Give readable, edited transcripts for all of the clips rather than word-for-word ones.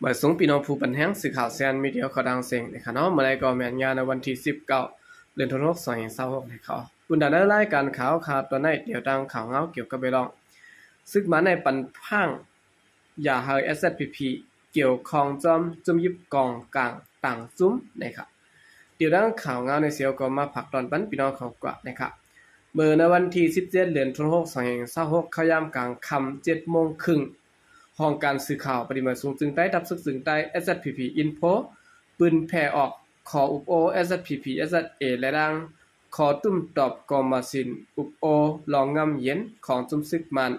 บ่ายสูงพี่น้องผู้บันแห้งสื่อข่าวแซนมีเดียข่าวดังเสียงนะครับเนาะมาได้ก็แม่นงานในวันที่19เดือนธันวาคม2026นะครับคุณดาได้รายการข่าวตัวไหนเดี๋ยวดังข่าวเงาเกี่ยวกับไปลองซึ่งมาในปันพังอย่าให้ SSPP เกี่ยวข้องจุ่มยิบกองกลางต่างซุ้มนะครับเดี๋ยวดังข่าวเงาในเสียวก็มาผักตอนปันพี่น้องเขากว่านะครับเมื่อในวันที่17เดือนธันวาคม2026เข้ายามกลางค่ำ7:30นห้องการสื่อข่าวปฏิบัติสูงจึงใต้ดับซึกจึงใต้ SSPP Info ปืนแผ่ออกขออุปโอ SSPP SSA และดังขอตุ้มตอบกอมาสินอุปโอลองงำเย็นของจุมซึกมัน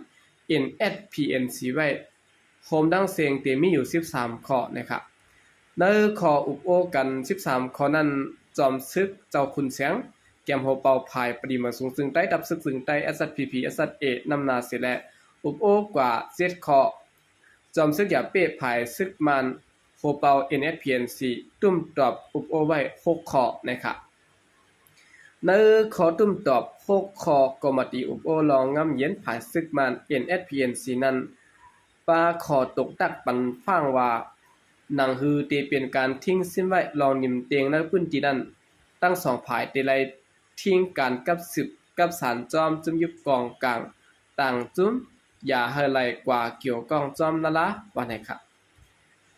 NSPNC ไว้โฮมดังเสียงเตมีอยู่13ข้อนะครับในขออุปโอกัน13ข้อนั้นจอมซึกเจ้าคุณเสียงแกมโฮเป่าภายปฏิบัติสูงจึงใต้ดับซึกจึงใต้ SSPP SSA นำนาเสียและอุปโอกว่า7ข้อจอมซึกอย่าเป้ภายซึกมันโฮเปา NSPNC ตุ้มตอบอุปโอไว้6ข้อนะครับในขอตุ้มตอบ6ข้อกมติอุปโอลองงำเย็นภายซึกมัน NSPNC นั้นปาขอตกตักปันฟังว่าหนังฮือเตเป็นการทิ้งสิ้นไว้ลองนิ่มเตียงในพื้นที่นั้นตั้ง2ภายเตไลทิ้งการกับสืบกับสารจอมจุ่มยุบกองกลางต่างจุ้มอย่าให้ไหลกว่าเกี่ยวกองจอมนั่นละว่าไหนครับ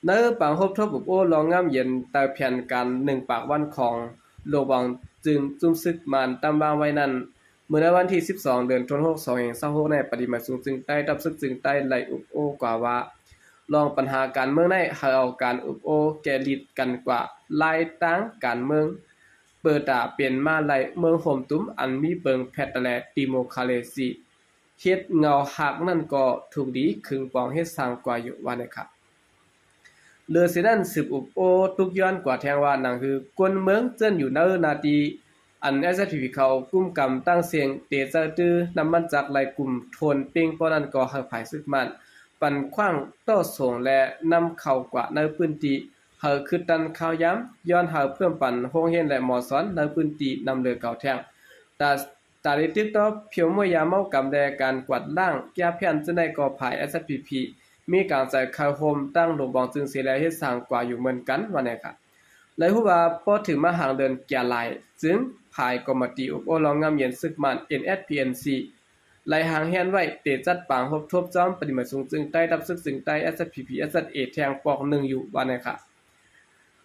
เนื้อปังพบทบบุบโอลองงามเย็นแต่เพียนกัน1ปากวันของโลวังจึงจุ่มซึกมันตามวางไว้นั้นเมื่อในวันที่12เดือนธันวาคม2026ในปฏิมาสูงจึงใต้ดับซึกจึงใต้ไหลอุบโอกว่าว่าลองปัญหาการเมืองในให้เอาการอุบโอแกลิดกันกว่าลายตั้งการเมืองเปิดตาเปลี่ยนมาไหลเมืองโฮมตุ้มอันมีเปิงแพทแลดิโมคราซีเฮ็ดเงาหักนั่นก็ถูกดีคึงปองเฮ็ดสร้างกว่าอยู่ว่านะครับเลือสินั้นสืบอุบโอทุกย้อนกว่าแทงว่านั่นคือกวนเมืองเจิ้นอยู่เนอนาทีอัน SSPP เขากุมกำตั้งเสียงเตจะตื้อนำมันจากหลายกลุ่มทนเป้งป้อนั้นก็ให้ภายซึกมันปันขว้างต่อส่งและนำเข้ากว่าในพื้นที่เฮาคือตันข่าวย้ำย้อนหาเพิ่มปันโรงเรียนและหมอสอนในพื้นที่นำเลือเก่าแทงแต่ตาลิติกต่อเพียวมวยยาเมากำแดการกวาดล่างแก้เพียนจะได้ก่อภาย SSPP มีการใส่คาโฮมตั้งโรงบองจึงเสียแล้วเฮ็ดสร้างกว่าอยู่เหมือนกันว่าแน่ครับเลยฮู้ว่าพอถึงมาห่างเดินแก่หลายจึงภายกรรมติอบโอลองงามเย็นซึกมัน NSPNC ไหลหางแฮนไว้เตจัดปางพบทบจอมปฏิมาสูงจึงใต้ดับซึกจึงใต้ SSPP SSA แทงปอก1อยู่ว่าแน่ครับ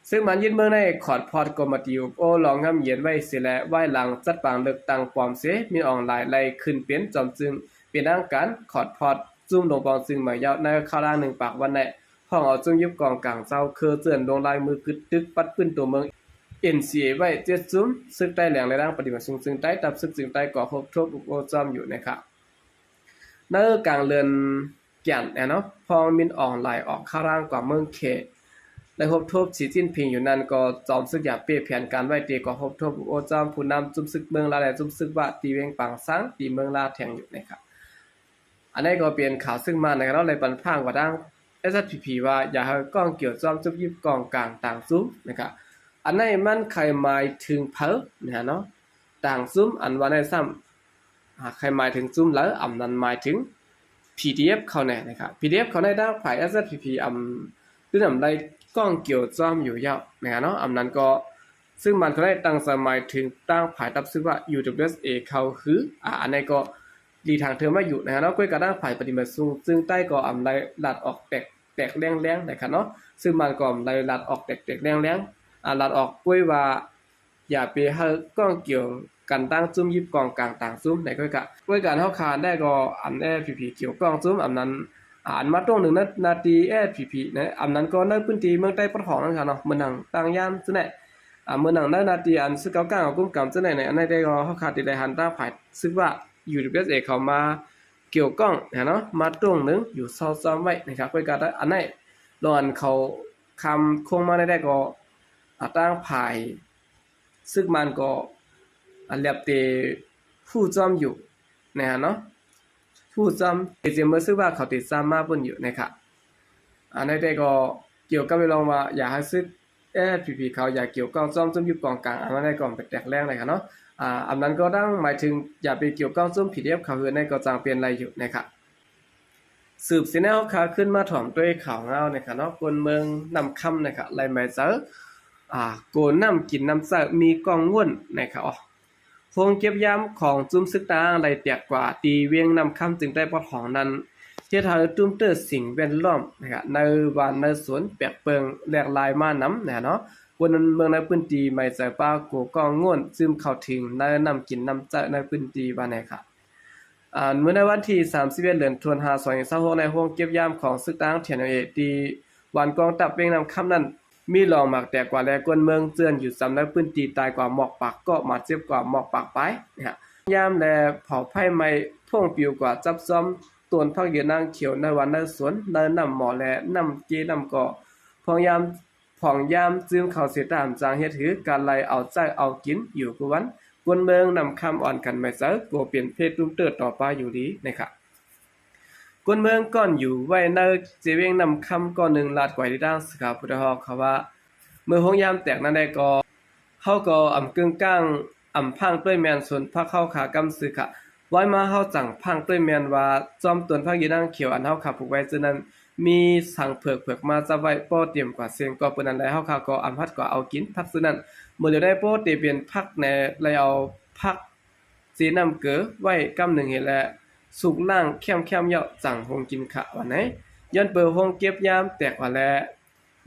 ซึ่งมันยึดเมืองในขอดพอดกรมติโอลองงำเย็นไว้เสียและไว้หลังจัดปางเลือกตั้งปลอมเสมีออนไลน์ไล่ขึ้นเป็นจอมจึงเป็นทางการขอดพอดจุ่มลงปองจึงมายาวในข้าวล่าง1ปากวันในห้องเอาจุ่มยุบกองกลางเจ้าคือเจือนลงลายมือกึดตึกปัดปื้นตัวเมือง NCA ไว้7จุ่มซึกใต้แหลงในร่างปฏิบัติสูงจึงใต้ตับซึกจึงใต้ก่อพบทบโอจอมอยู่นะครับในกลางเรือนแก่นเนาะพอมินออนไลน์ออกข้าวล่างกว่าเมืองเขได้พบทบสีจิ้นพิงอยู่นั่นก็จอมซึกอยากเปรียบแผนการไว้เตก็พบทบโอจอมผู้นำจุ่มซึกเมืองลาและจุ่มซึกว่าตีเวงปังสังตีเมืองลาแทงอยู่นะครับอันนี้ก็เป็นข่าวซึ่งมาในเราเลยปันพางว่าดัง SSPP ว่าอย่าให้กองเกี่ยวจอมจุ่มยิบกองกลางต่างซุ้มนะครับอันนี้มันใครหมายถึงเพิ่นเนาะต่างซุ้มอันว่าในซ้ำหากใครหมายถึงซุ้มแล้วอันนั้นหมายถึง PDF เขาแน่นะครับ PDF เขาในด้านฝ่าย SSPP คือนำได้ก้องเกี่ยวจอมอยู่ยาวนะครับเนาะอันนั้นก็ซึ่งมันก็ได้ตั้งสมัยถึงตั้งภายตับซึ่งว่า UWSA เขาคืออันนี้ก็ดีทางเธอมาอยู่นะครับเนาะก้อยกระด้างฝ่ายปฏิบัติสูงซึ่งใต้ก็อำได้ลัดออกแตกแรงๆนะครับเนาะซึ่งมันก็ได้ลัดออกแตกแรงๆลัดออกก้อยว่าอย่าไปให้ก้องเกี่ยวกันตั้งจุ่มยิบกองกลางต่างซุ่มในก้อยการเฮาคานได้ก็อันPP เกี่ยวกองซุ่มอันนั้นอันมาตรง1นาทีPP นะอันนั้นก็ในพื้นที่เมืองใต้ปะของนั่นค่ะเนาะเมืองหนังต่างยามจังได๋เมืองหนังในนาทีอันซึกเก่าๆกุ้มกำจังได๋ในอันใดได้ก็เฮาคาดได้หันตาภายซึกว่า UWSA เข้ามาเกี่ยวก้องเนาะมาตรงนึงอยู่ซ้อมไว้นะครับก้อยการอันไหนลอนเขาคำคงมาได้ก็ตั้งภายซึกมันก็อันเรียบเตผู้จอมอยู่นะเนาะผู้จอมเจมซึ่งว่าเขาติดซ้ำมาบนอยู่นะครับอันนี้ได้ก็เกี่ยวกับไปลองว่าอย่าให้ซึกPP เขาอย่าเกี่ยวกับจอมจุ่มอยู่กองกลางอันนั้นได้ก่อนไปแตกแรงเลยครับเนาะอันนั้นก็ต้องหมายถึงอย่าไปเกี่ยวกับจุ่ม PDF เขาคือในก็จังเปลี่ยนอะไรอยู่นะครับ สืบสิแนวขาขึ้นมาถ่อมด้วยข่าวเงานะครับเนาะคนเมืองนำคำนะครับไล่หมายเจอโกนน้ำกินน้ำเสอมีกองง่วนนะครับโคงเก็บยามของจุ้มซึกตาไหลแตกกว่าตีเวียงนำคำจึงได้ปอของนั้นเที่ทางจุ้มเตอร์สิ่งแวดล้อมนะครับในวันในสวนแปลกเปิงแหลกลายมาน้ำนะเนาะวันเมืองในพื้นที่ไม่ใส่ปลาโกกองง่วนซึมเข้าถึงในนำกินน้ำเจอในพื้นที่บ้านไหนครับเมื่อในวันที่31เดือนธันวาคม2026ในห้องเก็บยามของซึกตางเทียนเอที่วันกองทัพเวียงนำคำนั้นมีรองหมักแต่กว่าแลกวนเมืองเจือนอยู่สำในพื้นที่ตายกว่าหมอกปากก็มาเจ็บกว่าหมอกปากไปนะฮะยามแลเผาไผ่ไม้พ่วงปิวกว่าจับซ้อมตวนพักยืนนางเขียวในวันในสวนในนำหมอและนำเกนำก่อพองยามจึงเข้าเสียตามจางเฮ็ดถือการไล่เอาใจเอากินอยู่กวันกวนเมืองนำคำอ่อนกันไม่เซอโกเปลี่ยนเพศตุ้มเติดต่อไปอยู่ดีนะครับกวนเมืองก่อนอยู่ไว้ในเจเวงนำคำก่อนหนึ่งลาดกว่าที่ด้านสกาพุทธฮอกเขาว่าเมื่อห้องยามแตกนั้นได้ก็เฮาก็กึ่งก้างพังด้วยแมนส่วนพักเข้าขากำซื้อค่ะไว้มาเฮาจังพังด้วยแมนว่าจอมตวนพักยีนางเขียวอันเฮาขับผูกไว้ฉะนั้นมีสั่งเผือกมาจะไว้ป้อเตรียมกว่าเสียงก็เปิ้นนั้นแล้วเฮาก็พัดก็เอากินพักฉะนั้นเมื่อได้ป้อเตเปลี่ยนพักในแล้วเอาพักสีน้ำเก๋อไว้กำหนึ่งเห็นและสุกล่างแคมๆเหยาะจังคงกินขะวันไหนย้อนเปิดห้องเก็บยามแตกว่าแล้ว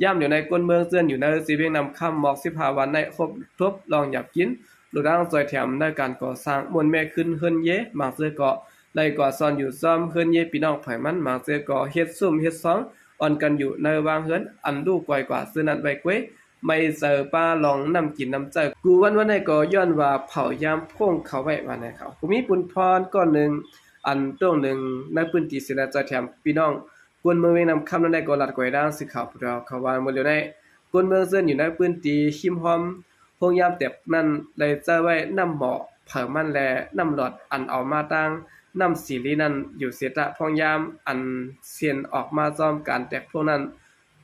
ย่ำอยู่ในก้นเมืองเตือนอยู่ในสีเวียงนำคำหมอก15วันในครบทบลองหยับกินหลุดร่างซอยแถมในการก่อสร้างมวลแม่ขึ้นเฮิรนเยหมากเสือเกาะไล่ก่อซ่อนอยู่ซ้อมเฮิรนเยพี่น้องไผมันหมากเสือเกาะเฮ็ดซุ่มเฮ็ดซ้องอ่อนกันอยู่ในวางเฮิรนอันดูก่อยกว่าซื้อนั้นไว้เก้ไม่เจอป้าลองนำกินน้ำเจอกูวันในก็ย้อนว่าเผายามพ่งเขาไว้วันไหนเขากูมีปุนพรก้อนหนึ่งอันตรงหนึ่งในพื้นที่ศิลาจอยแถมพี่น้องกวนเมืองเวียงนำคำนั้นได้ก็ลัดกวยด้านสิขาวพุทธเขาวานหมดอยู่ในกวนเมืองเซินอยู่ในพื้นที่หิมหอมพงยามแตบนั้นเลยเจอไว้น้ำหมอเผามันแลน้ำหลอดอันเอามาตั้งน้ำสีลีนั้นอยู่เสียตะพงยามอันเสียนออกมาซ้อมการแตกพวกนั้น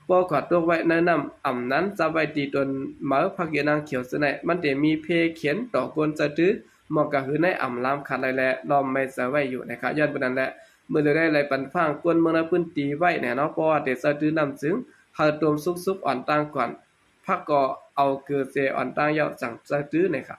ปอกอดตัวไว้ในน้ำนั้นจะไว้ตีตนเหมือพักเยนางเขียวเสนมันจะมีเพเขียนต่อกวนจะตื้อหมอกก็คือในลามขาดอะไรแลล้อมไม่จะไว้อยู่นะครับย้อนปนั้นแหละเมื่อได้ไรปันฟังกวนเมืองในพื้นที่ไว้เนี่ยเนาะเพราะว่าเดซะตื้อนำจึงหาตวมซุกอ่อนต่างก่อนพักก็เอาเกือเจอ่อนต่างยาวจังจะตื้อนะครับ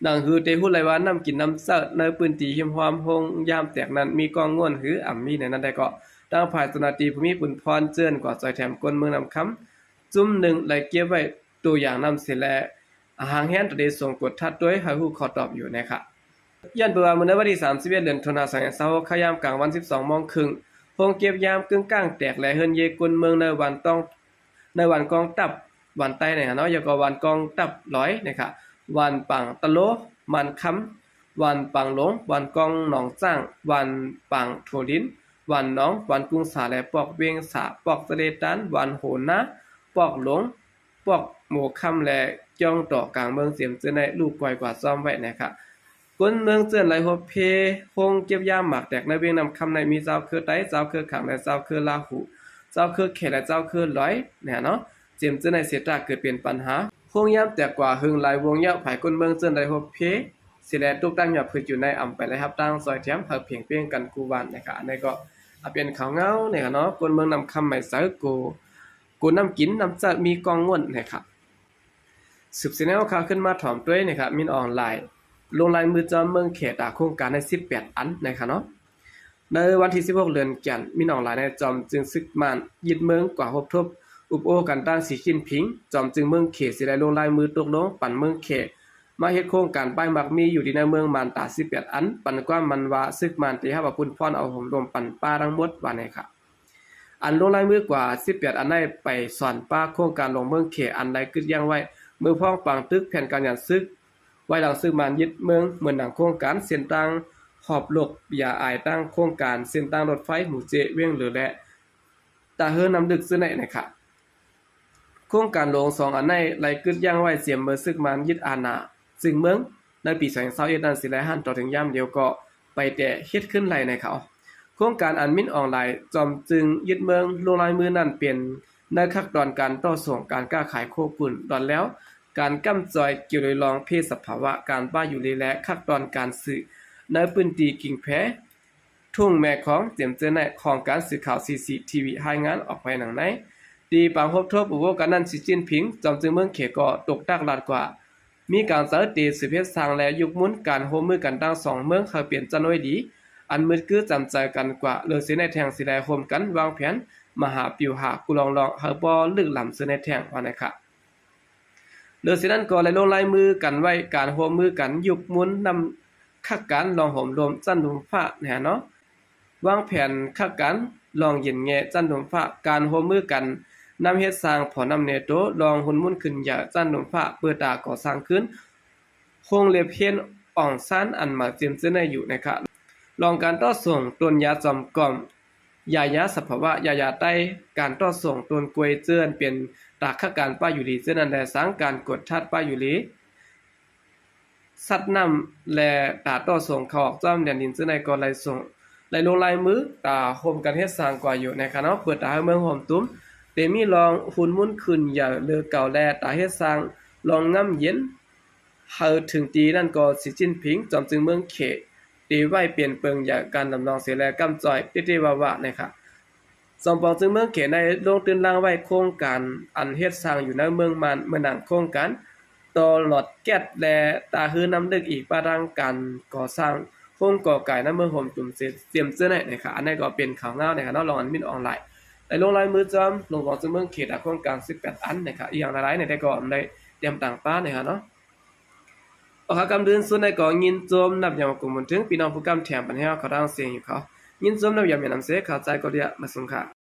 ดังคือเตฮู้เลยว่าน้ำกินน้ำเสดในพื้นที่หิมความหงยามแตกนั้นมีกองง่วนหือมีในนั้นได้ก็ดังภายสนาตีภูมิปุนพรเจิ้นกว่าซอยแถมกวนเมืองนำคำจุ่มหนึ่งไหลเก็บไว้ตัวอย่างนำเสียแลหางแฮนตได้ส่งกดทัดด้วยให้ฮู้ขอตอบอยู่นะครับย้อนไปว่าเมื่อวันที่31เดือนธันวาคม2026ขยามกลางวัน12:30นโฮงเก็บยามกึ่งกลางแตกและเฮิรนเยกวนเมืองในวันกองตับวันใต้เนี่ยเนาะแล้วก็วันกองตับ100นะครับวันปังตะโลมันค้ำวันปังหลงวันกองหนองจ้างวันปังโถลิ้นวันน้องวันกรุงสาและปอกเวียงสาปอกทะเลตันวันโหนนะปอกหลงปอกหมู่ค่ำและจ้องต่อกลางเมืองเสียมเจอในลูกปล่อยกว่าซ่อมไว้นะครับกนเมืองเจือนไหลหัวเพคงเก็บยามหมากแตกในเวียงนำคำในมีเจ้าคือไต้เจ้าคือขังและเจ้าคือลาหูเจ้าคือเขตและเจ้าคือร้อยเนี่ยเนาะเจียมเจือนในเสียตาเกิดเป็นปัญหาคงยามแตกกว่าหึงหลายวงเยาะภายกนเมืองเจือนไหลหัวเพสิแลตุกตั้งหยับพื้นอยู่ในอำไปเลยครับตั้งซอยเทียมเฮาเพียงเพียงกันกูวันนะครับอันนี้ก็เป็นข่าวเงาเนี่ยเนาะกนเมืองนำคำใหม่เสือกูน้ำกินน้ำจะมีกองง่วนนะครับสืบเสนอข่าวขึ้นมาถ่อมด้วยนะครับมินออนไลน์ลงลายมือจอมเมืองเขตโครงการใน18อันนะครับเนาะในวันที่16เดือนกันยายนมีน้องหลายในจอมจึงซึกมานยึดเมืองกว่าทบอุปโอกันตั้งสีขินพิงจอมจึงเมืองเขตสิได้ลงลายมือตกลงปั่นเมืองเขตมาเฮ็ดโครงการป้ายมักมีอยู่ที่ในเมืองมานตา18อันปั่นกว่ามันว่าซึกมานที่ว่าปุ่นพรเอาห่มรวมปั่นป้าทั้งหมดว่าไหนครับอันลงลายมือกว่า18อันได้ไปสอนป้าโครงการลงเมืองเขตอันใดกึดยังไว้มือพ้องปังตึกแผ่นการยันซึกไว้หลังซื้อมานยึดเมืองเหมือนหนังโครงการเส้นตั้งหอบโลกอย่าอายตั้งโครงการเส้นตั้งรถไฟหมู่เจเวียงหรือและตาเฮอนำดึกซื้อไหนนะครับโครงการลง2อันในไหลกึดย่างไว้เสียมเมือซึกมานยึดอาณาซึ่งเมืองในปี2021นั้นสิได้หันต่อถึงย่ำเดียวก็ไปแต่เฮ็ดขึ้นไหลในเขาโครงการอันมินออนไลน์จอมจึงยึดเมืองลงลายมือนั้นเปลี่ยนในขั้นตอนการต่อส่งการค้าขายโคกุนตอนแล้วการกำจอยเกี่ยวโดยรองเพศสภาวะการป้าอยู่และขั้นตอนการสื่อในพื้นที่กิ่งแพ ทุ่งแม่ของเตรียมเจอในของการสื่อข่าว CCTV รายงานออกไปหนังในดีปางพบทบอุปกันนั้นสีจิ้นผิงจอมจึงเมืองเขก็ตกดักลาดกว่ามีการเสนอตีสืบเพชรสร้างและยุคมุนการโฮมมือกันตั้ง2เมืองเขาเปลี่ยนจันไว้ดีอันมืดคือจำใจกันกว่าเลยสิในแทงสิได้โฮมกันวางแผนมหาปิวหากุลองเฮาบ่ลึกล้ำซื้อในแทงว่านะครับเลือสินั้นก็เลยลงลายมือกันไว้การโฮมมือกันยุคมุนนำคักการลองห่มรวมจันดุมฟ้าแน่เนาะวางแผนคักการลองเย็นแงจันดุมฟ้าการโฮมมือกันนำเฮ็ดสร้างพอนำเนโตลองหุ่นมุ่นขึ้นอย่าจันดุมฟ้าเปิดตาก่อสร้างขึ้นคงเล็บเพียนอ่องซันอันมาเตรียมเจอในอยู่นะครับลองการต่อส่งต้นยาจอมก่อมยายาสัพพวะยายาใต้การต่อส่งต้นกวยเจือนเป็นตาคักการป้าอยู่ดีเจนั้นแลสร้างการกดทัดป้าอยู่ลีสัตว์นำและตาต่อส่งเขาออกจ้อมแดนดินเจในก่อนไหลส่งไหลลงลายมือตาโฮมกันเฮ็ดสร้างกว่าอยู่ในคณะเปิดตาให้เมืองโฮมตุ้มเตมีลองหุ่นมุ่นขึ้นอย่าเลือเก่าแลตาเฮ็ดสร้างลองง่ำเย็นเฮาถึงตีนั่นก็สิจิ้นผิงจอมจึงเมืองเขตีไว้เปลี่ยนเปิงอย่าการดำลองเสียแลกำจ่อยติๆว่าๆนะครับสองปองจึงเมืองเขในลงตื่นล่างไว้โครงการอันเฮ็ดสร้างอยู่ในเมืองมันเมื่อนังโครงการต่อหลอดแก๊สและตาฮื้อนำดึกอีกปะดังการก่อสร้างโครงก่อไก่นำเมืองโฮมตุ่มเตรียมเสื้อในนะครับอันนี้ก็เป็นข่าวงาวนะครับเนาะลองอันมินออนไลน์ได้ลงลายมือจอมลงของจึงเมืองเขตโครงการ18อันนะครับอีกอย่างหลายๆได้ก็ได้เตรียมต่างป้านะครับเนาะออกกำเดินส่วนในก็ยินโจมนับยามกุมถึงพี่น้องผู้กำแถมปัญหาเขาดังเสียงอยู่เขายินโจมนับยามนำเสเข้าใจก็เดียมาสุงค่ะ